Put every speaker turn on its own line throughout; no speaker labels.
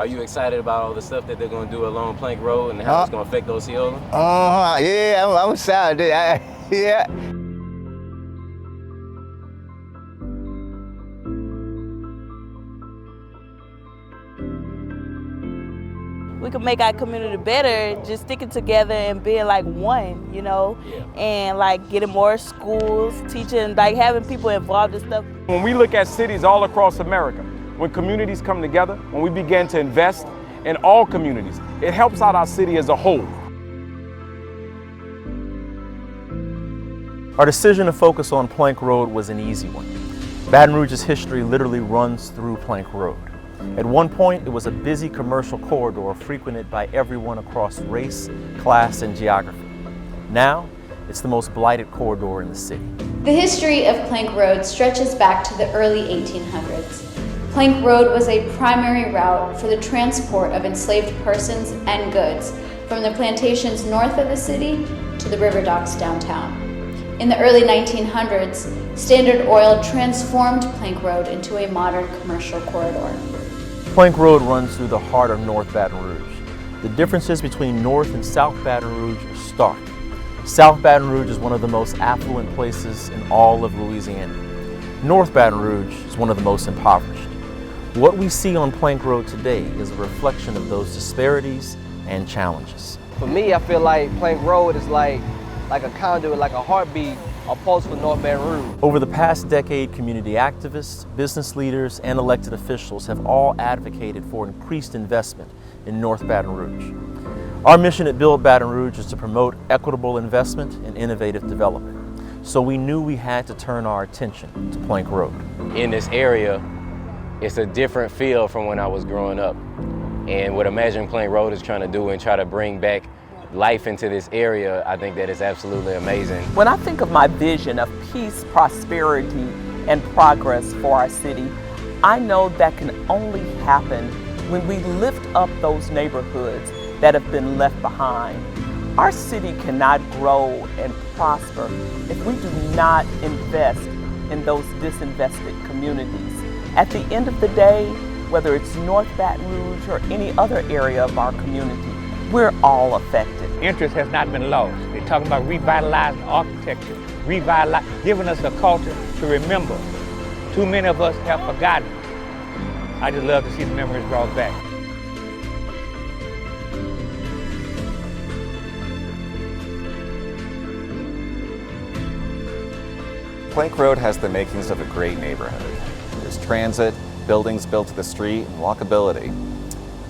Are you excited about all the stuff that they're going to do along Plank Road and how it's going to affect Osceola?
Yeah, I'm excited. Yeah.
We could make our community better just sticking together and being like one, you know, and like getting more schools, teaching, like having people involved in stuff.
When we look at cities all across America, when communities come together, when we begin to invest in all communities, it helps out our city as a whole.
Our decision to focus on Plank Road was an easy one. Baton Rouge's history literally runs through Plank Road. At one point, it was a busy commercial corridor frequented by everyone across race, class, and geography. Now, it's the most blighted corridor in the city.
The history of Plank Road stretches back to the early 1800s. Plank Road was a primary route for the transport of enslaved persons and goods from the plantations north of the city to the river docks downtown. In the early 1900s, Standard Oil transformed Plank Road into a modern commercial corridor.
Plank Road runs through the heart of North Baton Rouge. The differences between North and South Baton Rouge are stark. South Baton Rouge is one of the most affluent places in all of Louisiana. North Baton Rouge is one of the most impoverished. What we see on Plank Road today is a reflection of those disparities and challenges.
For me, I feel like Plank Road is like a conduit, like a heartbeat, a pulse for North Baton Rouge.
Over the past decade, community activists, business leaders, and elected officials have all advocated for increased investment in North Baton Rouge. Our mission at Build Baton Rouge is to promote equitable investment and innovative development. So we knew we had to turn our attention to Plank Road.
In this area, it's a different feel from when I was growing up. And what Imagine Plank Road is trying to do and try to bring back life into this area, I think that is absolutely amazing.
When I think of my vision of peace, prosperity, and progress for our city, I know that can only happen when we lift up those neighborhoods that have been left behind. Our city cannot grow and prosper if we do not invest in those disinvested communities. At the end of the day, whether it's North Baton Rouge or any other area of our community, we're all affected.
Interest has not been lost. They're talking about revitalizing architecture, giving us a culture to remember. Too many of us have forgotten. I just love to see the memories brought back.
Plank Road has the makings of a great neighborhood. There's transit, buildings built to the street, and walkability.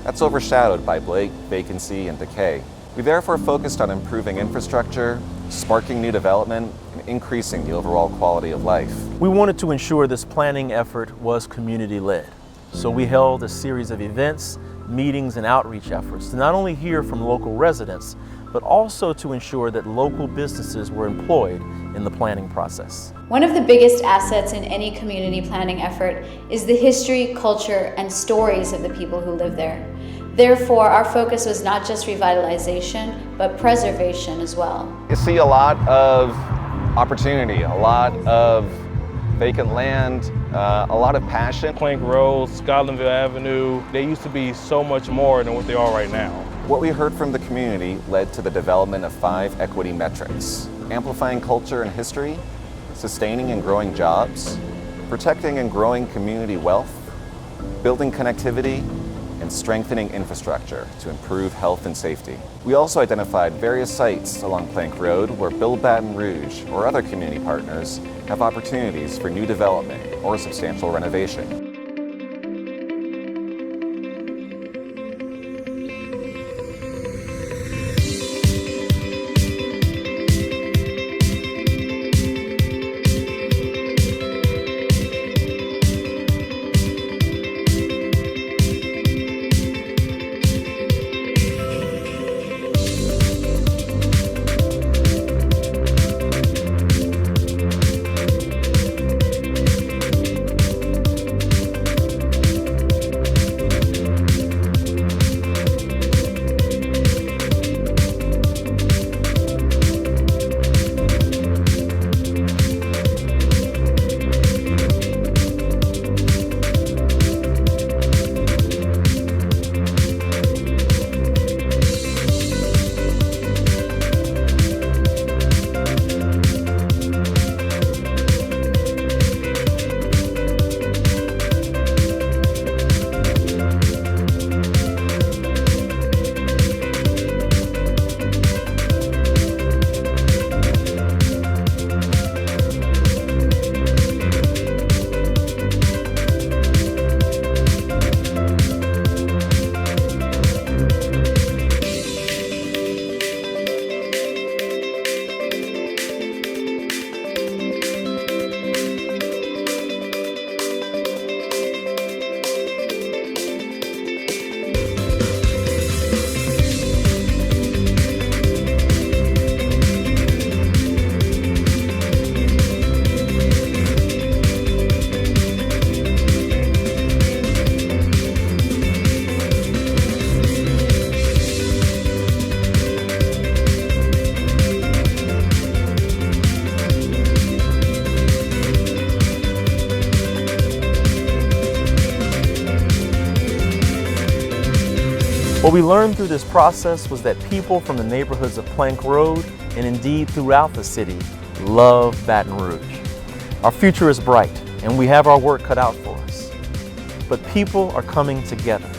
That's overshadowed by blight, vacancy, and decay. We therefore focused on improving infrastructure, sparking new development, and increasing the overall quality of life.
We wanted to ensure this planning effort was community-led. So we held a series of events, meetings, and outreach efforts to not only hear from local residents, but also to ensure that local businesses were employed in the planning process.
One of the biggest assets in any community planning effort is the history, culture, and stories of the people who live there. Therefore, our focus was not just revitalization, but preservation as well.
You see a lot of opportunity, a lot of vacant land, a lot of passion.
Plank Road, Scotlandville Avenue, they used to be so much more than what they are right now.
What we heard from the community led to the development of 5 equity metrics: amplifying culture and history, sustaining and growing jobs, protecting and growing community wealth, building connectivity, and strengthening infrastructure to improve health and safety. We also identified various sites along Plank Road where Build Baton Rouge or other community partners have opportunities for new development or substantial renovation.
What we learned through this process was that people from the neighborhoods of Plank Road, and indeed throughout the city, love Baton Rouge. Our future is bright, and we have our work cut out for us. But people are coming together,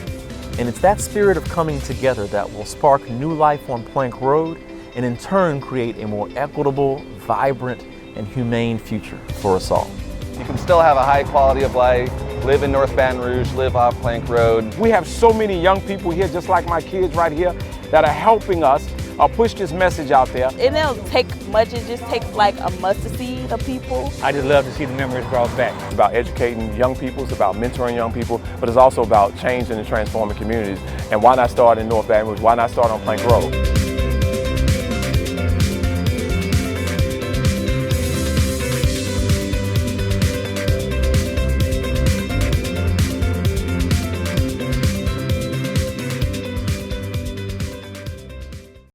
and it's that spirit of coming together that will spark new life on Plank Road, and in turn create a more equitable, vibrant, and humane future for us all.
You can still have a high quality of life, live in North Baton Rouge, live off Plank Road.
We have so many young people here, just like my kids right here, that are helping us push this message out there.
It don't take much, it just takes like a mustard seed of people.
I just love to see the memories brought back.
It's about educating young people, it's about mentoring young people, but it's also about changing and transforming communities. And why not start in North Baton Rouge? Why not start on Plank Road?